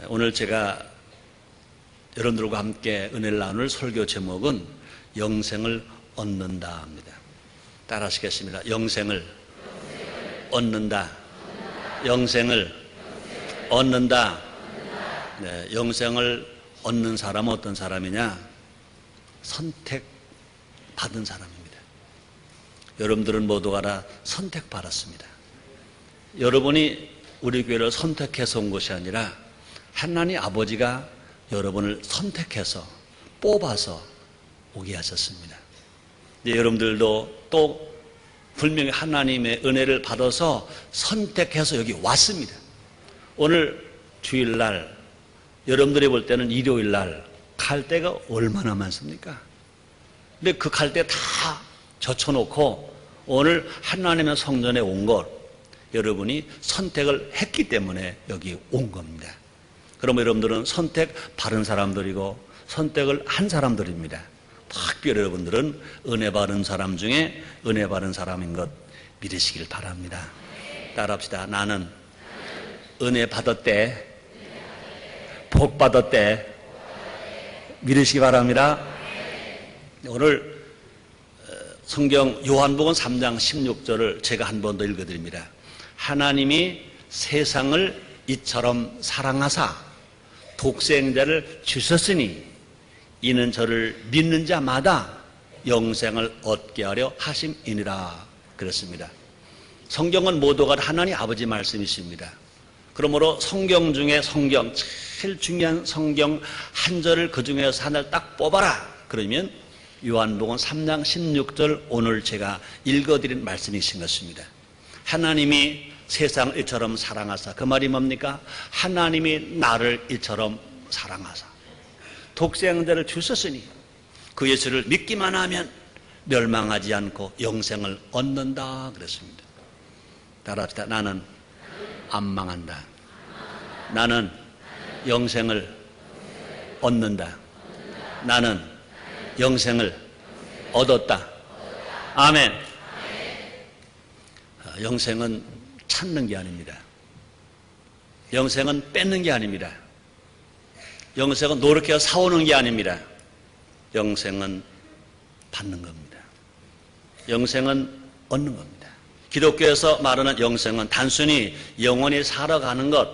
오늘 제가 여러분들과 함께 은혜를 나눌 설교 제목은 영생을 얻는다 합니다. 따라 하시겠습니다. 영생을 얻는다. 영생을 얻는다. 네, 영생을 얻는 사람은 어떤 사람이냐? 선택받은 사람입니다. 여러분들은 모두가 다 선택받았습니다. 여러분이 우리 교회를 선택해서 온 것이 아니라 하나님 아버지가 여러분을 선택해서 뽑아서 오게 하셨습니다. 여러분들도 또 분명히 하나님의 은혜를 받아서 선택해서 여기 왔습니다. 오늘 주일날, 여러분들이 볼 때는 일요일날 갈 데가 얼마나 많습니까? 근데 그 갈 데 다 젖혀놓고 오늘 하나님의 성전에 온 것, 여러분이 선택을 했기 때문에 여기 온 겁니다. 그러면 여러분들은 선택 받은 사람들이고 선택을 한 사람들입니다. 특별히 여러분들은 은혜 받은 사람 중에 은혜 받은 사람인 것 믿으시길 바랍니다. 따라합시다. 나는 은혜 받았대, 복 받았대, 믿으시기 바랍니다. 오늘 성경 요한복음 3장 16절을 제가 한 번 더 읽어드립니다. 하나님이 세상을 이처럼 사랑하사 독생자를 주셨으니 이는 저를 믿는 자마다 영생을 얻게 하려 하심이니라. 그렇습니다. 성경은 모두가 하나님 아버지 말씀이십니다. 그러므로 성경 중에 성경 제일 중요한 성경 한 절을 그 중에서 하나를 딱 뽑아라. 그러면 요한복음 3장 16절 오늘 제가 읽어드린 말씀이신 것입니다. 하나님이 세상을 이처럼 사랑하사, 그 말이 뭡니까? 하나님이 나를 이처럼 사랑하사 독생자를 주셨으니 그 예수를 믿기만 하면 멸망하지 않고 영생을 얻는다 그랬습니다. 따라합시다. 나는 안 망한다. 나는 영생을 얻는다. 나는 영생을 얻었다. 아멘. 영생은 찾는 게 아닙니다. 영생은 뺏는 게 아닙니다. 영생은 노력해서 사오는 게 아닙니다. 영생은 받는 겁니다. 영생은 얻는 겁니다. 기독교에서 말하는 영생은 단순히 영원히 살아가는 것,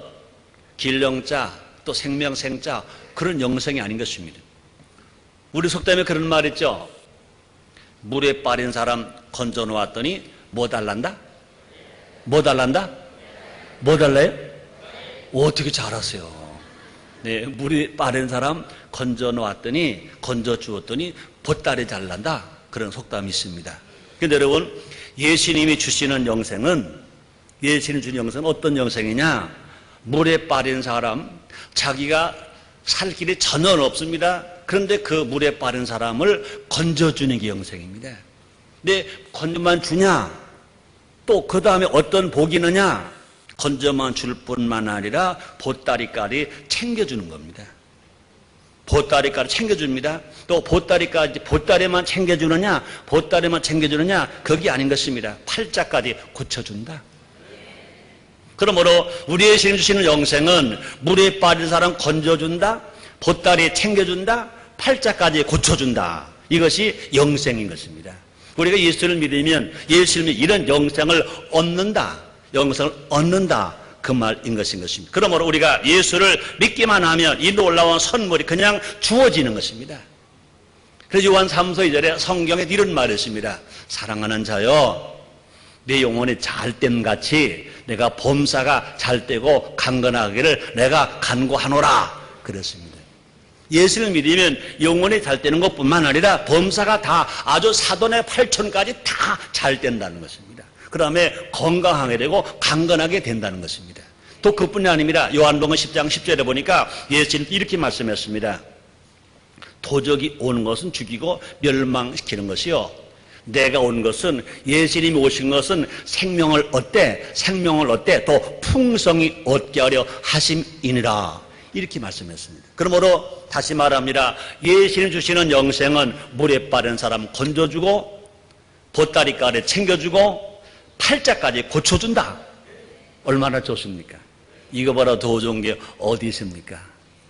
길영자 또 생명생자 그런 영생이 아닌 것입니다. 우리 속담에 그런 말 있죠. 물에 빠진 사람 건져 놓았더니 뭐 달란다? 뭐 달란다? 뭐 달라요? 어떻게 잘 아세요? 네, 물에 빠진 사람 건져 놓았더니, 건져 주었더니 보따리 잘난다. 그런 속담이 있습니다. 그런데 여러분, 예수님이 주시는 영생은, 예수님이 주는 영생은 어떤 영생이냐? 물에 빠진 사람, 자기가 살 길이 전혀 없습니다. 그런데 그 물에 빠진 사람을 건져주는 게 영생입니다. 근데 건져만 주냐? 또 그 다음에 어떤 복이 있느냐? 건져만 줄 뿐만 아니라 보따리까지 챙겨주는 겁니다. 보따리까지 챙겨줍니다. 또 보따리까지, 보따리만 챙겨주느냐? 보따리만 챙겨주느냐? 그게 아닌 것입니다. 팔자까지 고쳐준다. 그러므로 우리의 예수님 주시는 영생은 물에 빠진 사람 건져준다, 보따리 챙겨준다, 팔자까지 고쳐준다. 이것이 영생인 것입니다. 우리가 예수를 믿으면 예수님이 이런 영생을 얻는다, 영생을 얻는다 그 말인 것입니다. 그러므로 우리가 예수를 믿기만 하면 이 놀라운 선물이 그냥 주어지는 것입니다. 그래서 요한 3서 2절에 성경에 이런 말이 있습니다. 사랑하는 자여, 내 영혼이 잘됨 같이 내가 범사가 잘되고 강건하기를 내가 간구하노라 그랬습니다. 예수를 믿으면 영혼이 잘되는 것뿐만 아니라 범사가 다 아주 사돈의 8천까지 다 잘된다는 것입니다. 그 다음에 건강하게 되고 강건하게 된다는 것입니다. 또 그뿐이 아닙니다. 요한복음 10장 10절에 보니까 예수님 이렇게 말씀했습니다. 도적이 오는 것은 죽이고 멸망시키는 것이요, 내가 온 것은, 예수님이 오신 것은 생명을 얻되, 생명을 얻되 또 풍성히 얻게 하려 하심이니라 이렇게 말씀했습니다. 그러므로 다시 말합니다. 예수님 주시는 영생은 물에 빠진 사람 건져주고 보따리까지 챙겨주고 팔자까지 고쳐준다. 얼마나 좋습니까? 이거보다 더 좋은 게 어디 있습니까?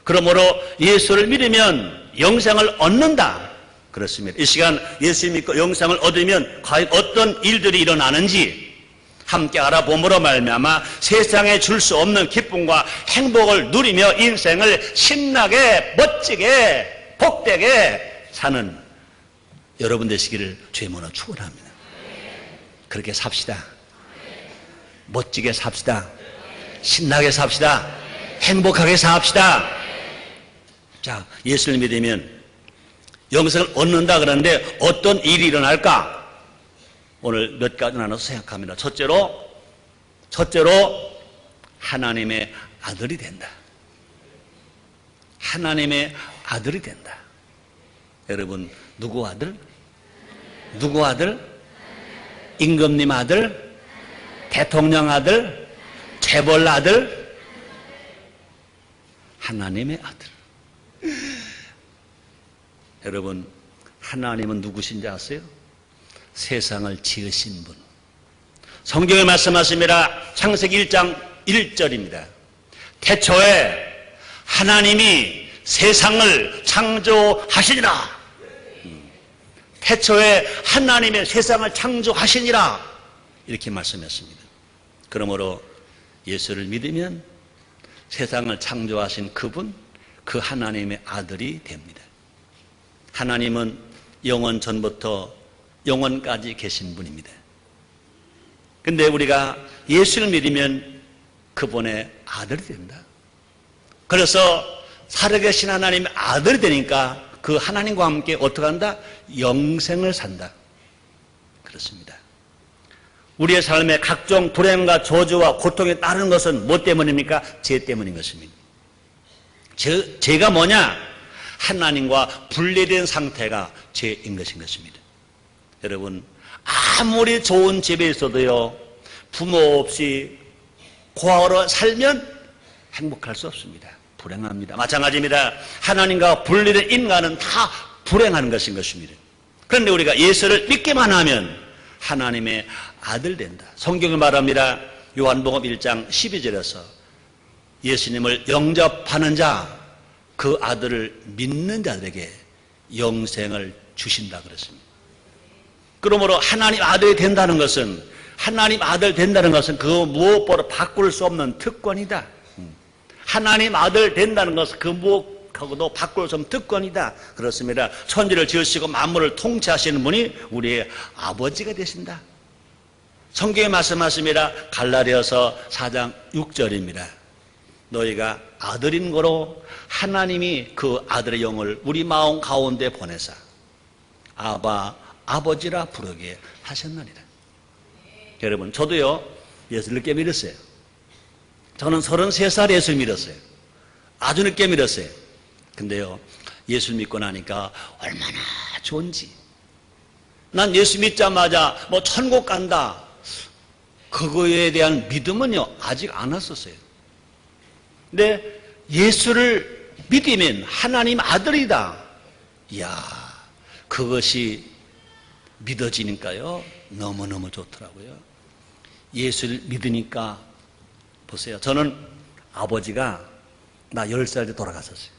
그러므로 예수를 믿으면 영생을 얻는다. 그렇습니다. 이 시간 예수 믿고 영생을 얻으면 과연 어떤 일들이 일어나는지 함께 알아봄으로 말미암아 세상에 줄 수 없는 기쁨과 행복을 누리며 인생을 신나게 멋지게 복되게 사는 여러분 되시기를 주의 이름으로 축원합니다. 그렇게 삽시다. 멋지게 삽시다. 신나게 삽시다. 행복하게 삽시다. 자, 예수를 믿으면 영생을 얻는다 그러는데 어떤 일이 일어날까? 오늘 몇 가지 나눠서 생각합니다. 첫째로 하나님의 아들이 된다. 하나님의 아들이 된다. 여러분, 누구 아들? 누구 아들? 임금님 아들? 대통령 아들? 재벌 아들? 하나님의 아들. 여러분, 하나님은 누구신지 아세요? 세상을 지으신 분. 성경에 말씀하십니다. 창세기 1장 1절입니다. 태초에 하나님이 세상을 창조하시니라. 태초에 하나님의 세상을 창조하시니라. 이렇게 말씀했습니다. 그러므로 예수를 믿으면 세상을 창조하신 그분, 그 하나님의 아들이 됩니다. 하나님은 영원 전부터 영원까지 계신 분입니다. 근데 우리가 예수를 믿으면 그분의 아들이 된다. 그래서 살아계신 하나님의 아들이 되니까 그 하나님과 함께 어떻게 한다? 영생을 산다. 그렇습니다. 우리의 삶에 각종 불행과 저주와 고통에 따른 것은 무엇 때문입니까? 죄 때문인 것입니다. 죄가 뭐냐? 하나님과 분리된 상태가 죄인 것입니다. 여러분, 아무리 좋은 집에 있어도요, 부모 없이 고아로 살면 행복할 수 없습니다. 불행합니다. 마찬가지입니다. 하나님과 분리된 인간은 다 불행한 것인 것입니다. 그런데 우리가 예수를 믿기만 하면 하나님의 아들 된다. 성경을 말합니다. 요한복음 1장 12절에서 예수님을 영접하는 자, 그 아들을 믿는 자들에게 영생을 주신다 그랬습니다. 그러므로 하나님 아들이 된다는 것은, 하나님 아들 된다는 것은 그 무엇보다 바꿀 수 없는 특권이다. 하나님 아들 된다는 것은 그 무엇하고도 바꿀 수 없는 특권이다. 그렇습니다. 천지를 지으시고 만물을 통치하시는 분이 우리의 아버지가 되신다. 성경에 말씀하십니다. 갈라디아서 4장 6절입니다. 너희가 아들인 거로 하나님이 그 아들의 영을 우리 마음 가운데 보내사 아바, 아버지라 부르게 하셨느니라. 여러분, 저도요, 예수를 늦게 믿었어요. 저는 33살에 예수를 믿었어요. 아주 늦게 믿었어요. 근데요, 예수를 믿고 나니까 얼마나 좋은지. 난 예수 믿자마자 뭐 천국 간다, 그거에 대한 믿음은요, 아직 안 왔었어요. 근데 예수를 믿으면 하나님 아들이다. 이야, 그것이 믿어지니까요, 너무너무 좋더라고요. 예수를 믿으니까, 보세요. 저는 아버지가 나 10살 때 돌아갔었어요.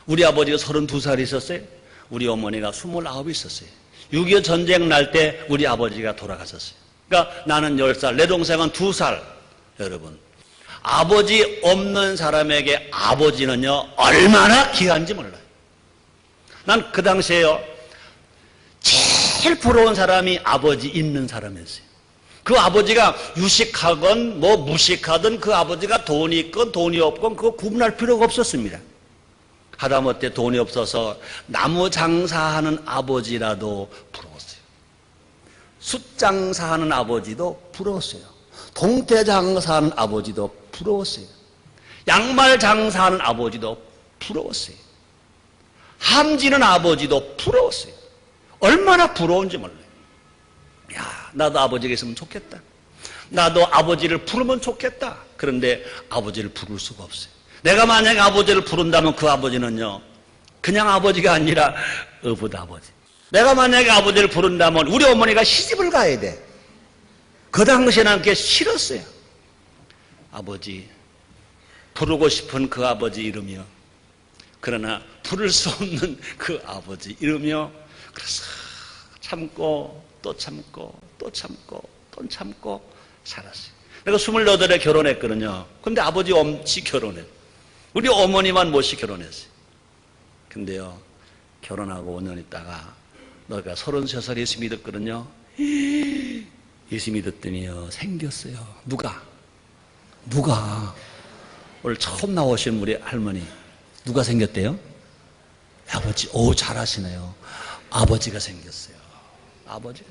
우리 아버지가 32살 있었어요. 우리 어머니가 29 있었어요. 6.25 전쟁 날 때 우리 아버지가 돌아갔었어요. 그러니까 나는 10살, 내 동생은 2살. 여러분, 아버지 없는 사람에게 아버지는요, 얼마나 귀한지 몰라요. 난 그 당시에요, 제일 부러운 사람이 아버지 있는 사람이었어요. 그 아버지가 유식하건 뭐 무식하든 그 아버지가 돈이 있건 돈이 없건 그거 구분할 필요가 없었습니다. 하다못해 돈이 없어서 나무 장사하는 아버지라도 부러웠어요. 숯 장사하는 아버지도 부러웠어요. 동태 장사하는 아버지도 부러웠어요. 양말 장사하는 아버지도 부러웠어요. 함지는 아버지도 부러웠어요. 얼마나 부러운지 몰라요. 야, 나도 아버지가 있으면 좋겠다. 나도 아버지를 부르면 좋겠다. 그런데 아버지를 부를 수가 없어요. 내가 만약에 아버지를 부른다면 그 아버지는요, 그냥 아버지가 아니라 어부드 아버지. 내가 만약에 아버지를 부른다면 우리 어머니가 시집을 가야 돼. 그 당시에는 그게 싫었어요. 아버지, 부르고 싶은 그 아버지 이름이요. 그러나 부를 수 없는 그 아버지 이름이요. 그래서 참고 또 참고 또 참고 또 참고 살았어요. 내가 28에 결혼했거든요. 근데 아버지 없이 결혼해. 우리 어머니만 못이 결혼했어요. 근데요, 결혼하고 5년 있다가 너가 33살 예수 믿었거든요. 예수 믿었더니요, 생겼어요. 누가? 오늘 처음 나오신 우리 할머니 누가 생겼대요? 아버지. 오, 잘하시네요. 아버지가 생겼어요. 아버지.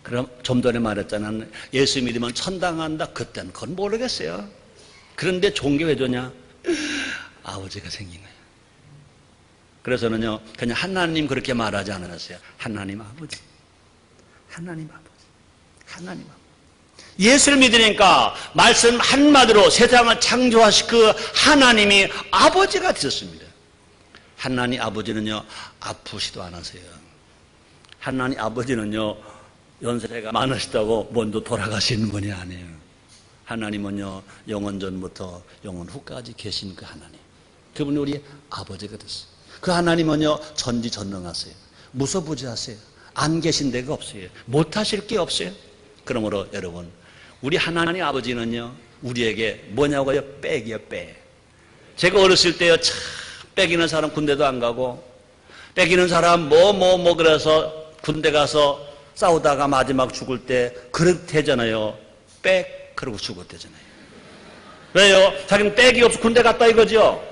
그럼 좀 전에 말했잖아. 예수 믿으면 천당 간다. 그때는 그건 모르겠어요. 그런데 종교 왜 주냐? 아버지가 생긴 거예요. 그래서는요, 그냥 하나님 그렇게 말하지 않았어요. 하나님 아버지. 하나님 아버지. 하나님 아버지. 예수를 믿으니까 말씀 한마디로 세상을 창조하신 그 하나님이 아버지가 되셨습니다. 하나님 아버지는요, 아프시도 않으세요. 하나님 아버지는요, 연세가 많으시다고 먼저 돌아가시는 분이 아니에요. 하나님은요, 영원 전부터 영원 후까지 계신 그 하나님. 그분이 우리 아버지가 됐어요. 그 하나님은요, 전지전능하세요. 무소부지하세요. 안 계신 데가 없어요. 못하실 게 없어요. 그러므로 여러분, 우리 하나님 아버지는요, 우리에게 뭐냐고요? 빽이요, 빽. 제가 어렸을 때요, 참 빽이는 사람 군대도 안 가고, 빽이는 사람 그래서 군대 가서 싸우다가 마지막 죽을 때 그렇대잖아요. 빽 그러고 죽었대잖아요. 왜요? 자기는 빽이 없어 군대 갔다 이거죠.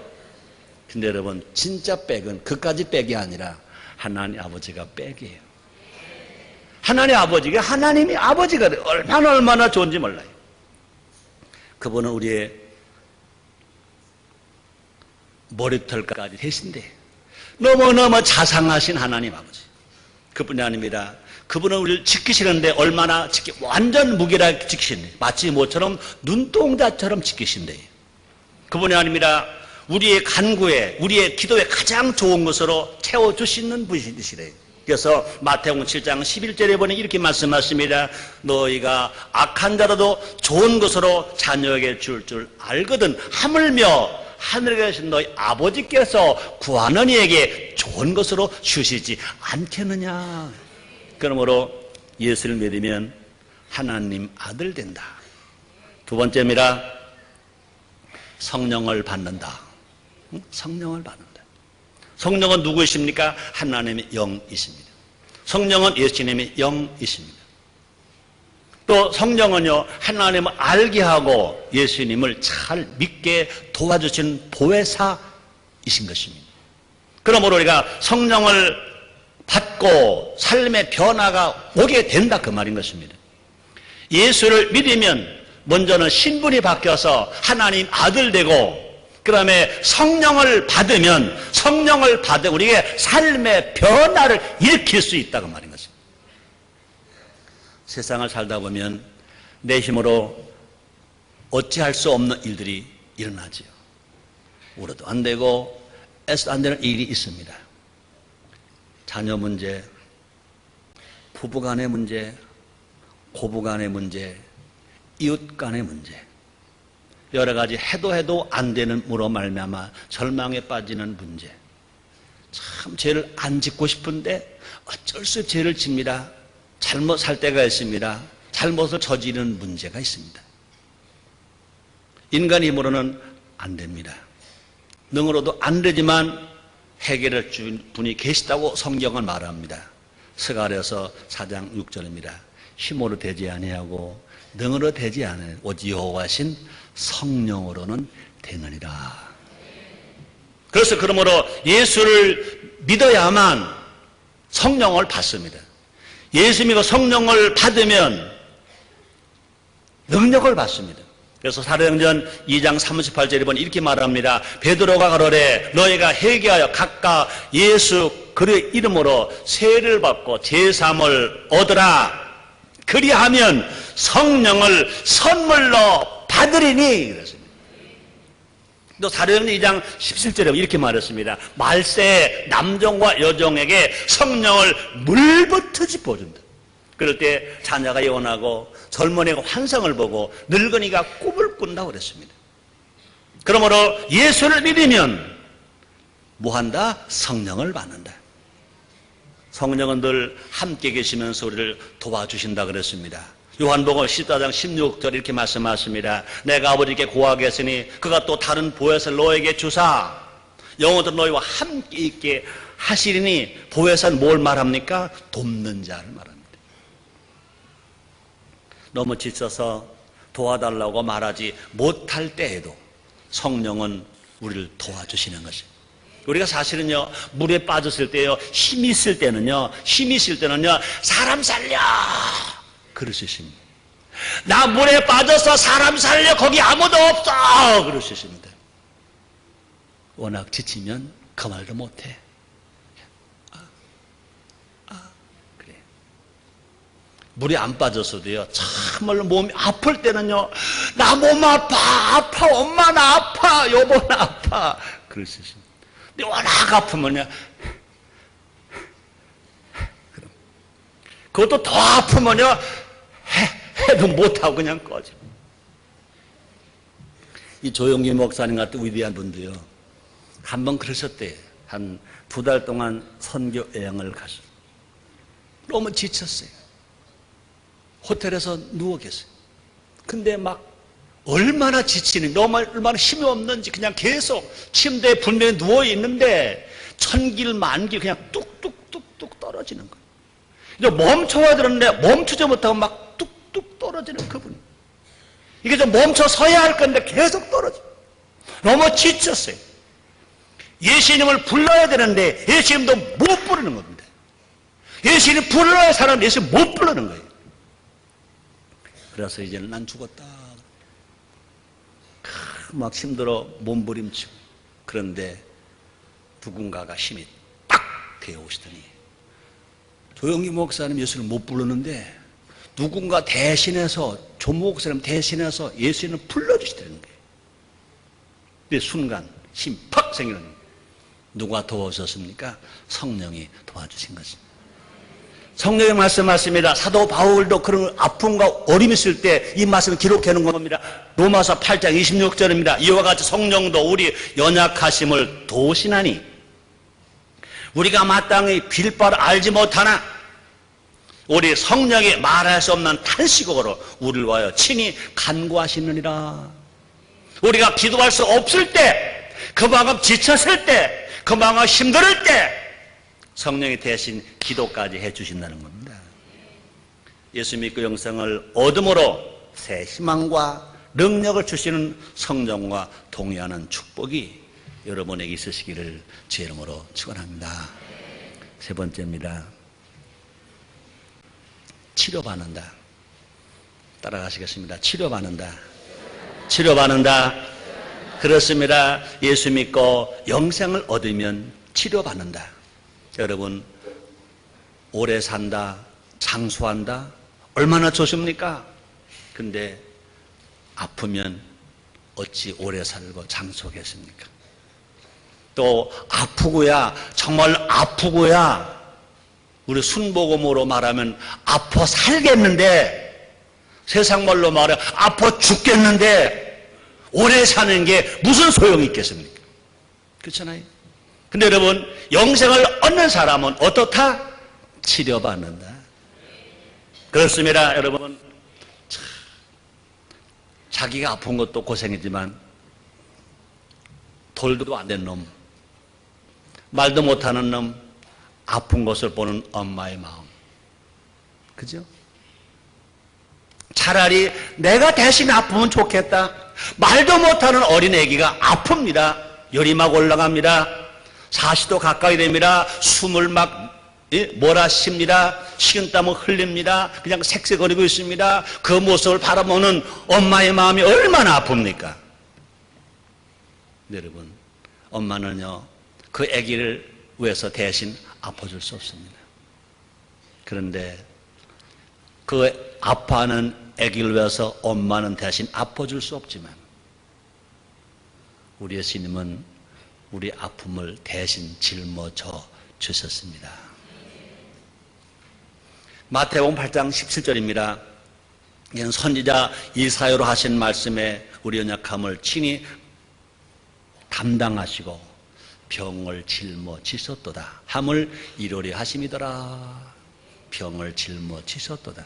근데 여러분, 진짜 빽은 그까지 빽이 아니라 하나님 아버지가 빽이에요. 하나님 아버지가 하나님이 아버지가 돼요. 얼마나 좋은지 몰라요. 그분은 우리의 머리털까지 되신데 너무너무 자상하신 하나님 아버지. 그뿐이 아닙니다. 그분은 우리를 지키시는데 얼마나 완전 무기력하게 지키신데 마치 모처럼 눈동자처럼 지키신대요. 그분이 아닙니다. 우리의 간구에 우리의 기도에 가장 좋은 것으로 채워주시는 분이시래요. 그래서 마태복음 7장 11절에 보니 이렇게 말씀하십니다. 너희가 악한 자라도 좋은 것으로 자녀에게 줄 알거든 하물며 하늘에 계신 너희 아버지께서 구하는 이에게 좋은 것으로 주시지 않겠느냐. 그러므로 예수를 믿으면 하나님 아들 된다. 두 번째입니다. 성령을 받는다. 성령을 받는다. 성령은 누구이십니까? 하나님의 영이십니다. 성령은 예수님의 영이십니다. 또 성령은요, 하나님을 알게 하고 예수님을 잘 믿게 도와주시는 보혜사이신 것입니다. 그러므로 우리가 성령을 받고 삶의 변화가 오게 된다 그 말인 것입니다. 예수를 믿으면 먼저는 신분이 바뀌어서 하나님 아들 되고 그 다음에 성령을 받으면 우리의 삶의 변화를 일으킬 수 있다고 말인 것입니다. 세상을 살다 보면 내 힘으로 어찌할 수 없는 일들이 일어나지요. 울어도 안 되고 애써도 안 되는 일이 있습니다. 자녀 문제, 부부 간의 문제, 고부 간의 문제, 이웃 간의 문제, 여러 가지 해도 안 되는 무로 말미암아 절망에 빠지는 문제. 참 죄를 안 짓고 싶은데 어쩔 수 없이 죄를 집니다. 잘못 살 때가 있습니다. 잘못을 저지르는 문제가 있습니다. 인간 힘으로는 안 됩니다. 능으로도 안 되지만 해결할 분이 계시다고 성경은 말합니다. 스가랴서 4장 6절입니다. 힘으로 되지 아니하고 능으로 되지 않아요. 오직 여호와신 성령으로는 되느니라. 그래서 그러므로 예수를 믿어야만 성령을 받습니다. 예수 믿고 성령을 받으면 능력을 받습니다. 그래서 사도행전 2장 38절에 보니 이렇게 말합니다. 베드로가 가로되 너희가 회개하여 각각 예수 그의 이름으로 세례를 받고 제사함을 얻으라. 그리하면 성령을 선물로 받으리니 그랬습니다. 또 사도행전 2장 17절에 이렇게 말했습니다. 말세 남종과 여종에게 성령을 물부터 짚어준다. 그럴 때 자녀가 예언하고 젊은이가 환상을 보고 늙은이가 꿈을 꾼다고 그랬습니다. 그러므로 예수를 믿으면 뭐한다? 성령을 받는다. 성령은 늘 함께 계시면서 우리를 도와주신다 그랬습니다. 요한복음 14장 16절 이렇게 말씀하십니다. 내가 아버지께 구하겠으니 그가 또 다른 보혜사를 너에게 주사 영원토록 너희와 함께 있게 하시리니, 보혜사는 뭘 말합니까? 돕는 자를 말합니다. 너무 지쳐서 도와달라고 말하지 못할 때에도 성령은 우리를 도와주시는 것입니다. 우리가 사실은요, 물에 빠졌을 때요, 힘이 있을 때는요, 사람 살려! 그럴 수 있습니다. 나 물에 빠져서 사람 살려! 거기 아무도 없어! 그럴 수 있습니다. 워낙 지치면 그 말도 못해. 그래. 물에 안 빠졌어도요, 참말로 몸이 아플 때는요, 나 몸 아파! 엄마 나 아파! 여보 나 아파! 그럴 수 있습니다. 근데 워낙 아프면요, 그것도 더 아프면요, 해도 못하고 그냥 꺼져. 이 조용기 목사님 같은 위대한 분도요, 한번 그러셨대요. 한 2달 동안 선교 여행을 가서 너무 지쳤어요. 호텔에서 누워 계세요. 근데 막 얼마나 지치는지, 얼마나 힘이 없는지 그냥 계속 침대에 분명히 누워 있는데 천길 만길 그냥 뚝뚝뚝뚝 떨어지는 거예요. 이제 멈춰야 되는데 멈추지 못하고 막 뚝뚝 떨어지는 그분. 이게 좀 멈춰 서야 할 건데 계속 떨어져. 너무 지쳤어요. 예수님을 불러야 되는데 예수님도 못 부르는 겁니다. 예수님 불러야 사람 예수님 못 부르는 거예요. 그래서 이제는 난 죽었다. 막 힘들어 몸부림치고. 그런데 누군가가 힘이 딱 되어오시더니, 조영기 목사님 예수를 못 부르는데 누군가 대신해서, 조 목사님 대신해서 예수님을 불러주시더라는 거예요. 근데 순간 힘 팍 생기는 거예요. 누가 도와주셨습니까? 성령이 도와주신 것입니다. 성령의 말씀하십니다. 사도 바울도 그런 아픔과 어림이 있을 때 이 말씀을 기록해 놓은 겁니다. 로마서 8장 26절입니다. 이와 같이 성령도 우리 연약하심을 도우시나니 우리가 마땅히 빌 바를 알지 못하나 우리 성령이 말할 수 없는 탄식으로 우리를 위하여 친히 간구하시느니라. 우리가 기도할 수 없을 때, 그만큼 지쳤을 때, 그만큼 힘들 때 성령이 대신 기도까지 해주신다는 겁니다. 예수 믿고 영생을 얻음으로 새 희망과 능력을 주시는 성령과 동의하는 축복이 여러분에게 있으시기를 제 이름으로 축원합니다. 세 번째입니다. 치료받는다. 따라가시겠습니다. 치료받는다. 치료받는다. 그렇습니다. 예수 믿고 영생을 얻으면 치료받는다. 여러분, 오래 산다, 장수한다, 얼마나 좋습니까? 근데 아프면 어찌 오래 살고 장수하겠습니까? 또 아프고야, 정말 아프고야, 우리 순복음으로 말하면 아파 살겠는데, 세상 말로 말해 아파 죽겠는데 오래 사는 게 무슨 소용이 있겠습니까? 그렇잖아요. 근데 여러분, 영생을 얻는 사람은 어떻다? 치료받는다. 그렇습니다. 여러분, 자기가 아픈 것도 고생이지만 돌도 안 된 놈, 말도 못하는 놈, 아픈 것을 보는 엄마의 마음, 그죠? 차라리 내가 대신 아프면 좋겠다. 말도 못하는 어린 애기가 아픕니다. 열이 막 올라갑니다. 40도 가까이 됩니다. 숨을 막 몰아쉽니다. 식은땀을 흘립니다. 그냥 색색거리고 있습니다. 그 모습을 바라보는 엄마의 마음이 얼마나 아픕니까? 여러분, 엄마는요, 그 아기를 위해서 대신 아파줄 수 없습니다. 그런데 그 아파하는 아기를 위해서 엄마는 대신 아파줄 수 없지만 우리 예수님은 우리 아픔을 대신 짊어져 주셨습니다. 마태복음 8장 17절입니다. 이는 선지자 이사야로 하신 말씀에 우리 연약함을 친히 담당하시고 병을 짊어지셨도다 함을 이루려 하심이더라. 병을 짊어지셨도다.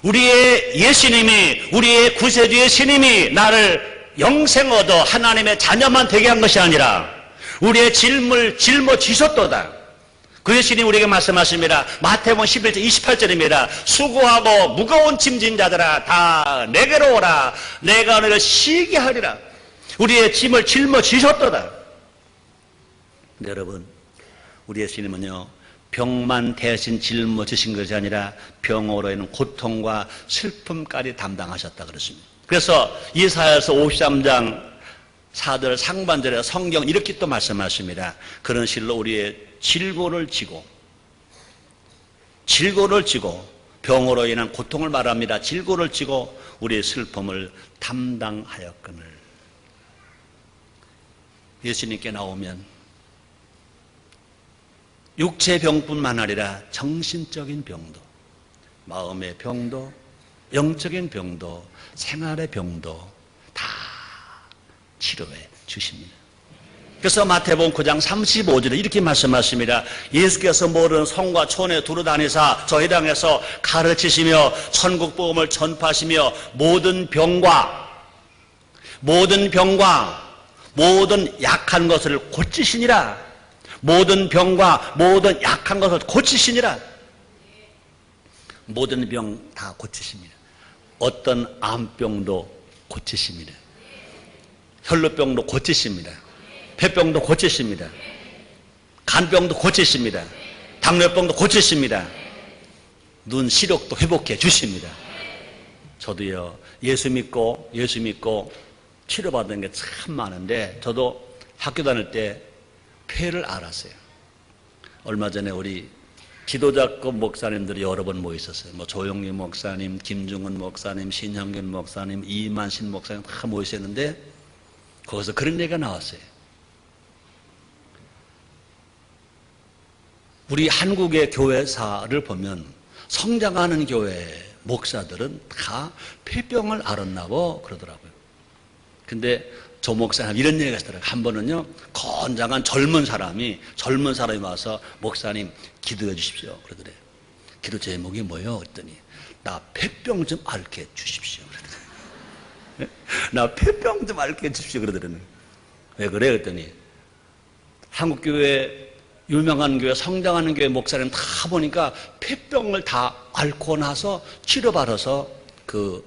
우리의 예수님이, 우리의 구세주의 스님이 나를 영생 얻어 하나님의 자녀만 되게 한 것이 아니라 우리의 짐을 짊어지셨도다. 그 예수님이 우리에게 말씀하십니다. 마태복음 11장 28절입니다. 수고하고 무거운 짐진 자들아 다 내게로 오라. 내가 너를 쉬게 하리라. 우리의 짐을 짊어지셨도다. 여러분, 우리 예수님은요, 병만 대신 짊어지신 것이 아니라 병으로 인한 고통과 슬픔까지 담당하셨다 그랬습니다. 그래서 이사야서 53장 4절 상반절에 성경 이렇게 또 말씀하십니다. 그런 실로 우리의 질고를 지고 병으로 인한 고통을 말합니다. 질고를 지고 우리의 슬픔을 담당하였거늘. 예수님께 나오면 육체 병뿐만 아니라 정신적인 병도, 마음의 병도, 영적인 병도, 생활의 병도 다 치료해 주십니다. 그래서 마태복음 9장 35절에 이렇게 말씀하십니다. 예수께서 모든 성과 촌에 두루다니사 저희 땅에서 가르치시며 천국 복음을 전파하시며 모든 병과 모든 약한 것을 고치시니라. 모든 병과 모든 약한 것을 고치시니라. 모든 병 다 고치십니다. 어떤 암병도 고치십니다. 혈루병도 고치십니다. 폐병도 고치십니다. 간병도 고치십니다. 당뇨병도 고치십니다. 눈 시력도 회복해 주십니다. 저도요, 예수 믿고 치료받은 게 참 많은데, 저도 학교 다닐 때 폐를 알았어요. 얼마 전에 우리 지도자급 목사님들이 여러 번 모이셨어요. 뭐 조용리 목사님, 김중은 목사님, 신형균 목사님, 이만신 목사님 다 모이셨는데, 거기서 그런 얘기가 나왔어요. 우리 한국의 교회사를 보면 성장하는 교회 목사들은 다 폐병을 앓았나고 그러더라고요. 근데 저 목사님 이런 얘기가 있더라고요. 한 번은요, 건장한 젊은 사람이 와서 목사님 기도해 주십시오 그러더래요. 기도 제목이 뭐예요? 그랬더니 나 폐병 좀 앓게 해 주십시오 그러더래요. 나 폐병 좀 앓게 해 주십시오 그러더래요. 왜 그래? 그랬더니 한국교회 유명한 교회, 성장하는 교회 목사님 다 보니까 폐병을 다 앓고 나서 치료받아서 그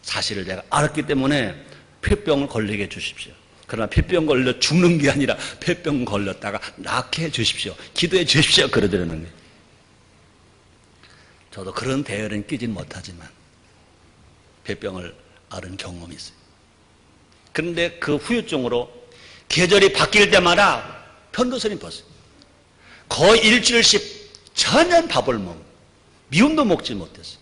사실을 내가 알았기 때문에 폐병을 걸리게 해 주십시오. 그러나 폐병 걸려 죽는 게 아니라 폐병 걸렸다가 낫게 해 주십시오. 기도해 주십시오. 그러더라는 거예요. 저도 그런 대열은 끼진 못하지만 폐병을 앓은 경험이 있어요. 그런데 그 후유증으로 계절이 바뀔 때마다 편도선이 벗어요. 거의 일주일씩 전혀 밥을 미움도 먹지 못했어요.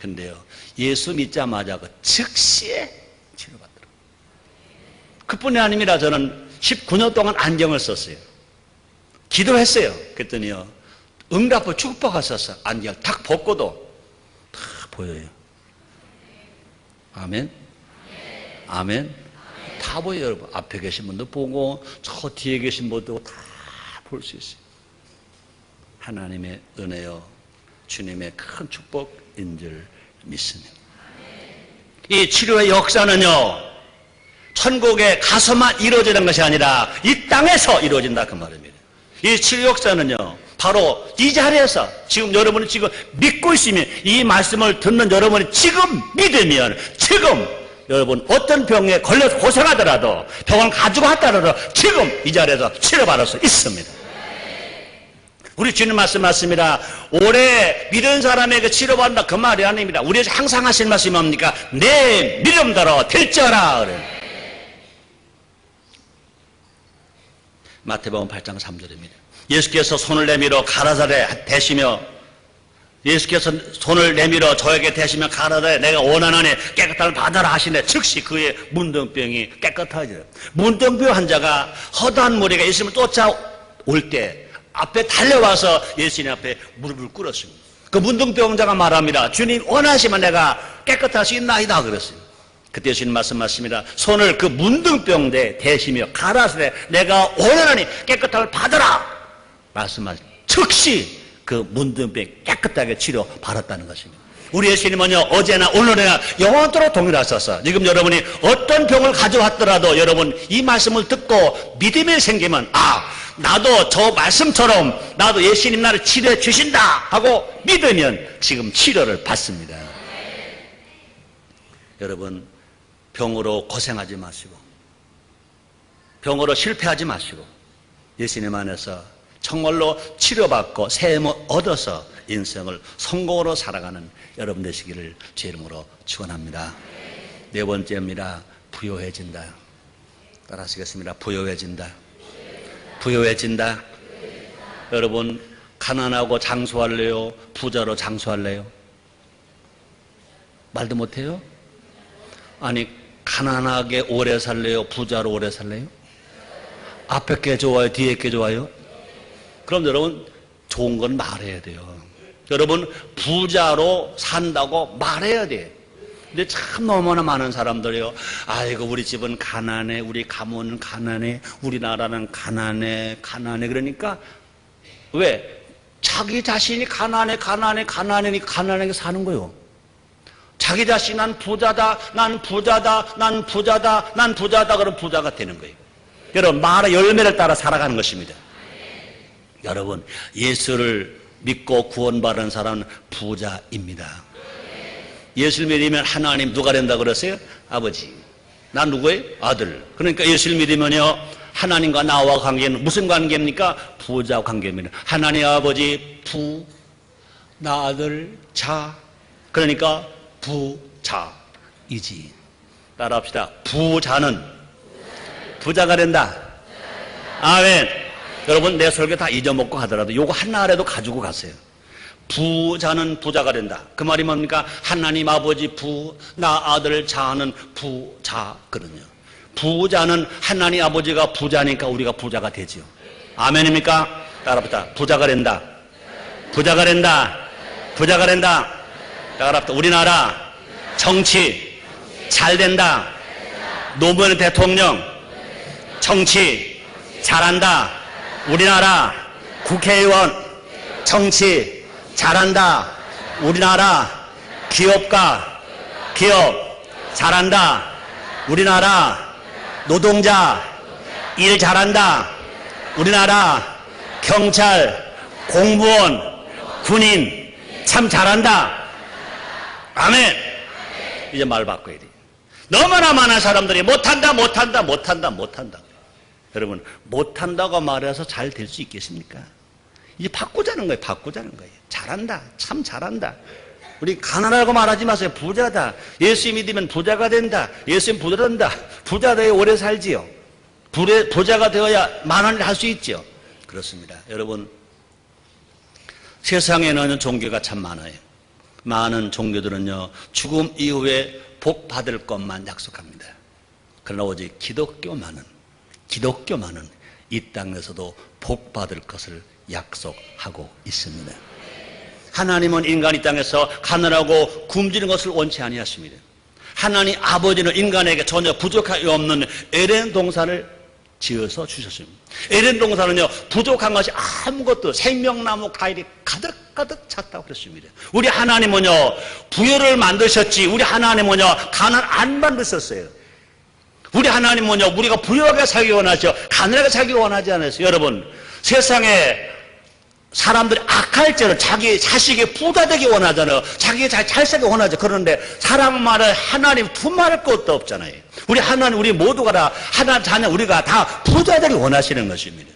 근데요, 예수 믿자마자 그 즉시에 치료받더라고요. 그뿐이 아닙니다. 저는 19년 동안 안경을 썼어요. 기도했어요. 그랬더니요, 응답을 축복하셔서 안경 딱 벗고도 다 보여요. 아멘? 아멘? 다 보여요, 여러분. 앞에 계신 분도 보고, 저 뒤에 계신 분도 다 볼 수 있어요. 하나님의 은혜요, 주님의 큰 축복인 줄 믿습니다. 이 치료의 역사는요, 천국에 가서만 이루어지는 것이 아니라 이 땅에서 이루어진다 그 말입니다. 이 치료 역사는요, 바로 이 자리에서 지금 여러분이 지금 믿고 있으면, 이 말씀을 듣는 여러분이 지금 믿으면, 지금 여러분 어떤 병에 걸려서 고생하더라도, 병을 가지고 왔더라도 지금 이 자리에서 치료받을 수 있습니다. 우리 주님 말씀하십니다. 오래 믿은 사람에게 치료받는다 그 말이 아닙니다. 우리에게 항상 하실 말씀이 뭡니까? 내 믿음대로 될지어라. 마태복음 8장 3절입니다. 예수께서 손을 내밀어 가라사대 대시며, 예수께서 손을 내밀어 저에게 대시며 가라사대 내가 원하노니 깨끗함을 받아라 하시네. 즉시 그의 문둥병이 깨끗하지요. 문둥병 환자가 허다한 무리가 예수님을 쫓아올 때 앞에 달려와서 예수님 앞에 무릎을 꿇었습니다. 그 문둥병자가 말합니다. 주님 원하시면 내가 깨끗할 수 있나이다 그랬어요. 그때 예수님 말씀하십니다. 손을 그 문둥병대에 대시며 가라사대 내가 원하노니 깨끗함을 받아라 말씀하신 즉시 그 문둥병 깨끗하게 치료 받았다는 것입니다. 우리 예수님은요 어제나 오늘이나 영원토록 동일하셔서 지금 여러분이 어떤 병을 가져왔더라도 여러분 이 말씀을 듣고 믿음이 생기면 나도 저 말씀처럼 나도 예수님 나를 치료해 주신다 하고 믿으면 지금 치료를 받습니다. 여러분 병으로 고생하지 마시고 병으로 실패하지 마시고 예수님 안에서 정말로 치료받고 새 힘을 얻어서 인생을 성공으로 살아가는 여러분 되시기를 제 이름으로 축원합니다. 네 번째입니다. 부요해진다. 따라하시겠습니다. 부요해진다. 부요해진다. 여러분 가난하고 장수할래요? 부자로 장수할래요? 말도 못해요? 아니 가난하게 오래 살래요? 부자로 오래 살래요? 앞에 게 좋아요? 뒤에 게 좋아요? 그럼 여러분 좋은 건 말해야 돼요. 여러분 부자로 산다고 말해야 돼. 근데 참 너무나 많은 사람들이요. 아이고 우리 집은 가난해, 우리 가문은 가난해, 우리나라는 가난해 그러니까 왜? 자기 자신이 가난해 가난하게 사는 거예요. 자기 자신 난 부자다 그럼 부자가 되는 거예요. 여러분 말의 열매를 따라 살아가는 것입니다. 여러분 예수를 믿고 구원받은 사람은 부자입니다. 예수를 믿으면 하나님 누가 된다 그랬어요? 아버지. 난 누구예요? 아들. 그러니까 예수를 믿으면요 하나님과 나와 관계는 무슨 관계입니까? 부자 관계입니다. 하나님 아버지 부, 나 아들 자. 그러니까 부자이지. 따라합시다. 부자는 부자가 된다. 아멘. 여러분 내 설교 다 잊어먹고 하더라도 요거 하나라도 가지고 가세요. 부자는 부자가 된다. 그 말이 뭡니까? 하나님 아버지 부, 나 아들 자는 부자거든요. 부자는 하나님 아버지가 부자니까 우리가 부자가 되죠. 아멘입니까? 따라합시다. 부자가 된다. 부자가 된다. 부자가 된다. 따라합시다. 우리나라 정치 잘 된다. 노무현 대통령 정치 잘한다. 우리나라 국회의원 정치 잘한다. 우리나라 기업가 기업 잘한다. 우리나라 노동자 일 잘한다. 우리나라 경찰 공무원 군인 참 잘한다. 아멘. 이제 말 바꿔야 돼. 너무나 많은 사람들이 못한다. 여러분 못한다고 말해서 잘 될 수 있겠습니까? 이제 바꾸자는 거예요. 잘한다. 참 잘한다. 우리 가난하고 말하지 마세요. 부자다. 예수 믿으면 부자가 된다. 예수 믿으면 부자 된다. 부자 되어 오래 살지요. 부자가 되어야 많은 일 할 수 있죠. 그렇습니다. 여러분 세상에는 종교가 참 많아요. 많은 종교들은요 죽음 이후에 복 받을 것만 약속합니다. 그러나 오직 기독교만은 이 땅에서도 복 받을 것을 약속하고 있습니다. 하나님은 인간 이 땅에서 가난하고 굶주리는 것을 원치 아니하십니다. 하나님 아버지는 인간에게 전혀 부족함이 없는 에덴 동산을 지어서 주셨습니다. 에덴 동산은요 부족한 것이 아무것도 생명나무 과일이 가득 찼다고 그랬습니다. 우리 하나님은요 부여를 만드셨지 우리 하나님은요 가난 안 만드셨어요. 우리 하나님은요 우리가 부유하게 살기 원하죠. 가난하게 살기 원하지 않았어요. 여러분 세상에 사람들이 악할지는 자기 자식이 부자 되기 원하잖아요. 자기 잘 살기 원하죠. 그런데 사람 말을 하나님 두말할 것도 없잖아요. 우리 하나님 우리 모두가 다 하나님 자녀 우리가 다 부자 되기 원하시는 것입니다.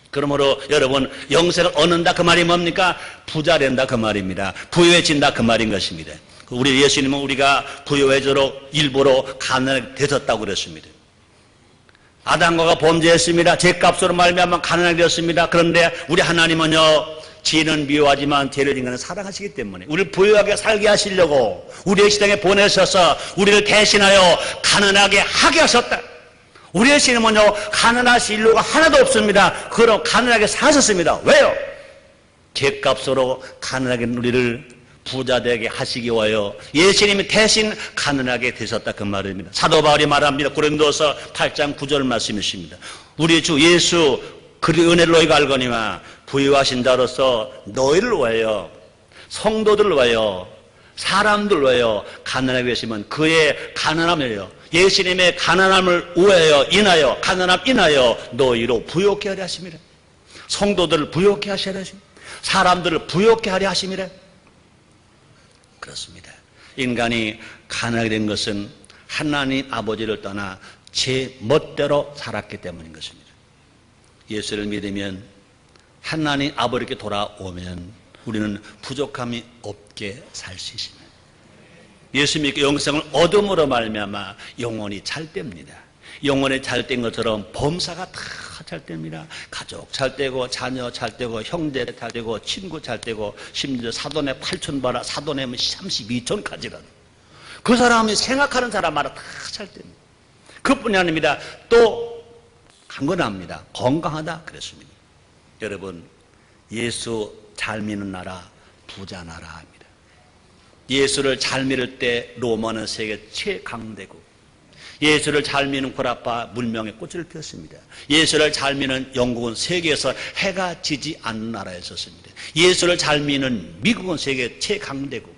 그러므로 여러분 영생을 얻는다 그 말이 뭡니까? 부자 된다 그 말입니다. 부유해진다 그 말인 것입니다. 우리 예수님은 우리가 부유해지도록 일부러 가난하게 되셨다고 그랬습니다. 아담과가 범죄했습니다. 죄값으로 말미암아 가난하게 되었습니다. 그런데 우리 하나님은요 지는 미워하지만 죄를 인간은 사랑하시기 때문에 우리를 부유하게 살게 하시려고 우리의 시대에 보내셔서 우리를 대신하여 가난하게 하게 하셨다. 우리의 신임은요 가난하실 이유가 하나도 없습니다. 그럼 가난하게 사셨습니다. 왜요? 죄값으로 가난하게 우리를 부자 되게 하시기 위하여 예수님이 대신 가난하게 되셨다 그 말입니다. 사도 바울이 말합니다. 고린도서 8장 9절 말씀이십니다. 우리 주 예수 그리 은혜를 너희가 알거니와 부유하신 자로서 너희를 위하여 성도들을 위하여 사람들을 위하여 가난하게 계시면 그의 가난함이에요. 예수님의 가난함을 위하여 인하여 가난함 인하여 너희로 부욕케 하려 하심이라. 성도들을 부욕케 하시려 하십니다. 사람들을 부욕케 하려 하심이라. 그렇습니다. 인간이 가난하게 된 것은 하나님 아버지를 떠나 제 멋대로 살았기 때문인 것입니다. 예수를 믿으면 하나님 아버지께 돌아오면 우리는 부족함이 없게 살 수 있습니다. 예수 믿고 영생을 얻음으로 말미암아 영혼이 잘됩니다. 영혼이 잘된 것처럼 범사가 다 잘됩니다. 가족 잘되고 자녀 잘되고 형제 잘되고 친구 잘되고 심지어 사돈의 8천 바라 사돈의 32촌까지는 그 사람이 생각하는 사람마다 다 잘됩니다. 그뿐이 아닙니다. 또 강건합니다. 건강하다 그랬습니다. 여러분 예수 잘 믿는 나라 부자 나라입니다. 예수를 잘 믿을 때 로마는 세계 최강대국, 예수를 잘 믿는 구라파 문명의 꽃을 피웠습니다. 예수를 잘 믿는 영국은 세계에서 해가 지지 않는 나라에 섰습니다. 예수를 잘 믿는 미국은 세계 최강대국.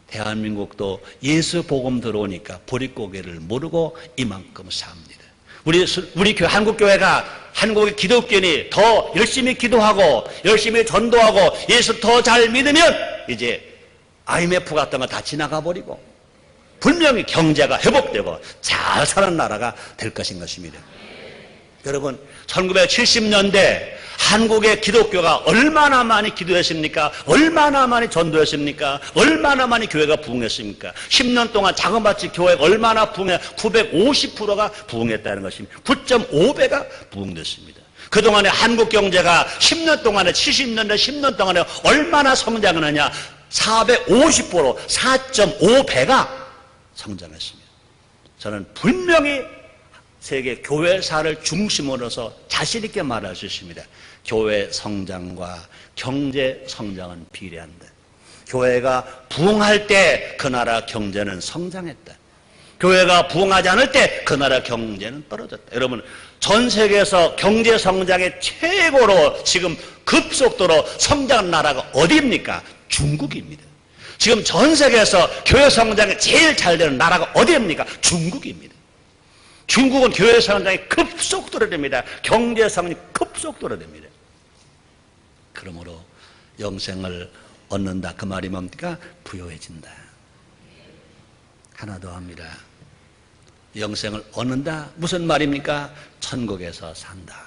대한민국도 예수 복음 들어오니까 보릿고개를 모르고 이만큼 삽니다. 우리 교회, 한국교회가 한국의 기독교인이 더 열심히 기도하고 열심히 전도하고 예수 더 잘 믿으면 이제 IMF 같은 거 다 지나가 버리고 분명히 경제가 회복되고 잘 사는 나라가 될 것인 것입니다. 여러분 1970년대 한국의 기독교가 얼마나 많이 기도했습니까? 얼마나 많이 전도했습니까? 얼마나 많이 교회가 부흥했습니까? 10년 동안 자그마치 교회가 얼마나 부흥해? 950%가 부흥했다는 것입니다. 9.5배가 부흥됐습니다. 그동안에 한국 경제가 10년 동안에 70년대 10년 동안에 얼마나 성장을 하냐? 450%, 4.5배가 성장했습니다. 저는 분명히 세계 교회사를 중심으로서 자신 있게 말할 수 있습니다. 교회 성장과 경제 성장은 비례한다. 교회가 부흥할 때 그 나라 경제는 성장했다. 교회가 부흥하지 않을 때 그 나라 경제는 떨어졌다. 여러분 전 세계에서 경제 성장의 최고로 지금 급속도로 성장한 나라가 어디입니까? 중국입니다. 지금 전 세계에서 교회 성장이 제일 잘 되는 나라가 어디입니까? 중국입니다. 중국은 교회 성장이 급속도로 됩니다. 경제 성장이 급속도로 됩니다. 그러므로 영생을 얻는다. 그 말이 뭡니까? 부유해진다. 하나 더 합니다. 영생을 얻는다. 무슨 말입니까? 천국에서 산다.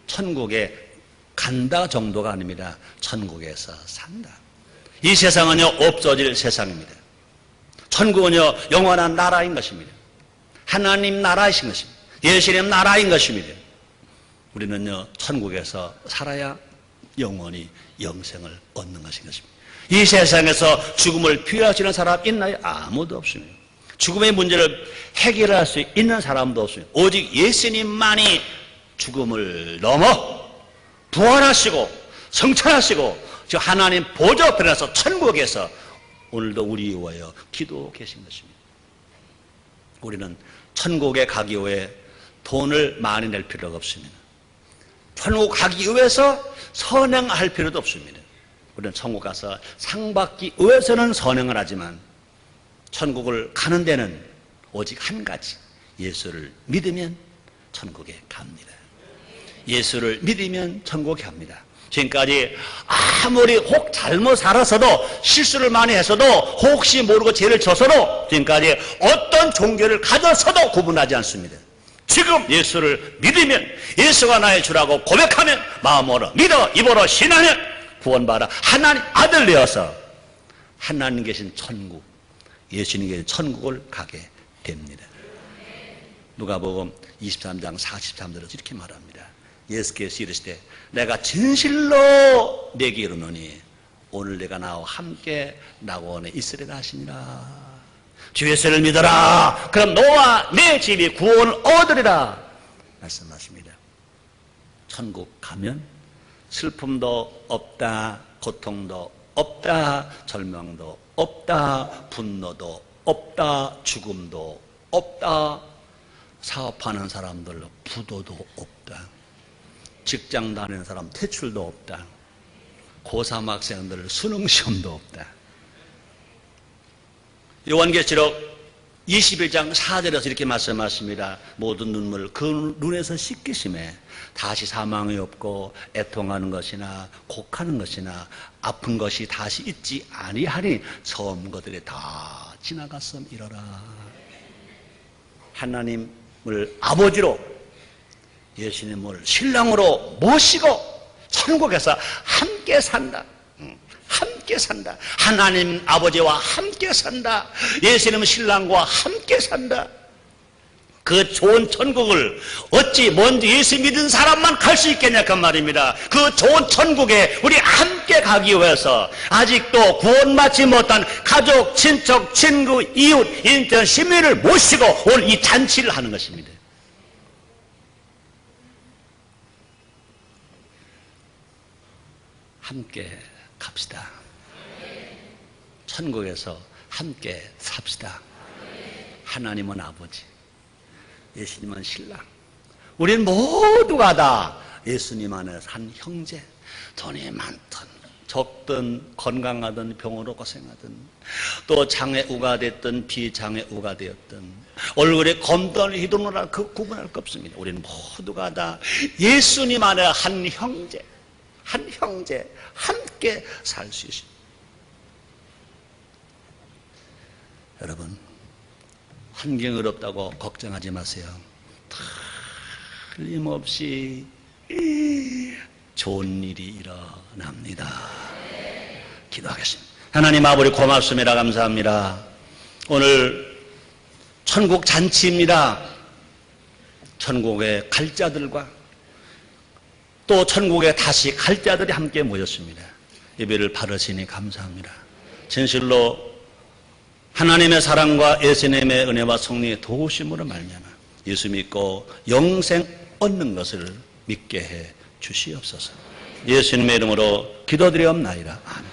천국에 간다 정도가 아닙니다. 천국에서 산다. 이 세상은요 없어질 세상입니다. 천국은요 영원한 나라인 것입니다. 하나님 나라이신 것입니다. 예수님 나라인 것입니다. 우리는요 천국에서 살아야 영원히 영생을 얻는 것인 것입니다. 이 세상에서 죽음을 피하시는 사람 있나요? 아무도 없습니다. 죽음의 문제를 해결할 수 있는 사람도 없습니다. 오직 예수님만이 죽음을 넘어 부활하시고 성천하시고 하나님 보좌 앞에 나서 천국에서 오늘도 우리 위하여 기도하고 계신 것입니다. 우리는 천국에 가기 위해 돈을 많이 낼 필요가 없습니다. 천국 가기 위해서 선행할 필요도 없습니다. 우리는 천국 가서 상 받기 위해서는 선행을 하지만 천국을 가는 데는 오직 한 가지, 예수를 믿으면 천국에 갑니다. 예수를 믿으면 천국에 갑니다. 지금까지 아무리 혹 잘못 살아서도 실수를 많이 했어도 혹시 모르고 죄를 져서도 지금까지 어떤 종교를 가졌어도 구분하지 않습니다. 지금 예수를 믿으면 예수가 나의 주라고 고백하면 마음으로 믿어 입으로 신하면 구원받아 하나님 아들 되어서 하나님 계신 천국, 예수님 계신 천국을 가게 됩니다. 누가복음 23장 43절에서 이렇게 말합니다. 예수께서 이르시되 내가 진실로 내게 이르노니 오늘 내가 나와 함께 낙원에 있으리라 하시니라. 주 예수를 믿어라. 그럼 너와 내 집이 구원을 얻으리라 말씀하십니다. 천국 가면 슬픔도 없다, 고통도 없다. 절망도 없다. 분노도 없다. 죽음도 없다. 사업하는 사람들 부도도 없다. 직장 다니는 사람 퇴출도 없다. 고3 학생들 수능시험도 없다. 요한계시록 21장 4절에서 이렇게 말씀하십니다. 모든 눈물 그 눈에서 씻기심에 다시 사망이 없고 애통하는 것이나 곡하는 것이나 아픈 것이 다시 있지 아니하니 처음 것들이 다 지나갔음 이러라. 하나님을 아버지로 예수님을 신랑으로 모시고 천국에서 함께 산다. 함께 산다. 하나님 아버지와 함께 산다. 예수님 신랑과 함께 산다. 그 좋은 천국을 어찌 먼저 예수 믿은 사람만 갈 수 있겠냐 그 말입니다. 그 좋은 천국에 우리 함께 가기 위해서 아직도 구원받지 못한 가족, 친척, 친구, 이웃, 인천 시민을 모시고 오늘 이 잔치를 하는 것입니다. 함께 갑시다. 천국에서 함께 삽시다. 하나님은 아버지, 예수님은 신랑, 우리는 모두가 다 예수님 안에서 한 형제. 돈이 많든 적든 건강하든 병으로 고생하든 또 장애우가 됐든 비장애우가 되었든 얼굴에 검던 희동을 그 구분할 것 없습니다. 우리는 모두가 다 예수님 안에 한 형제, 한 형제, 함께 살 수 있습니다. 여러분, 환경이 어렵다고 걱정하지 마세요. 틀림없이 좋은 일이 일어납니다. 기도하겠습니다. 하나님 아버지 고맙습니다. 감사합니다. 오늘 천국 잔치입니다. 천국에 갈 자들과 또 천국에 다시 갈 자들이 함께 모였습니다. 예배를 바르시니 감사합니다. 진실로 하나님의 사랑과 예수님의 은혜와 성령의 도우심으로 말미암아 예수 믿고 영생 얻는 것을 믿게 해 주시옵소서. 예수님의 이름으로 기도드리옵나이다. 아멘.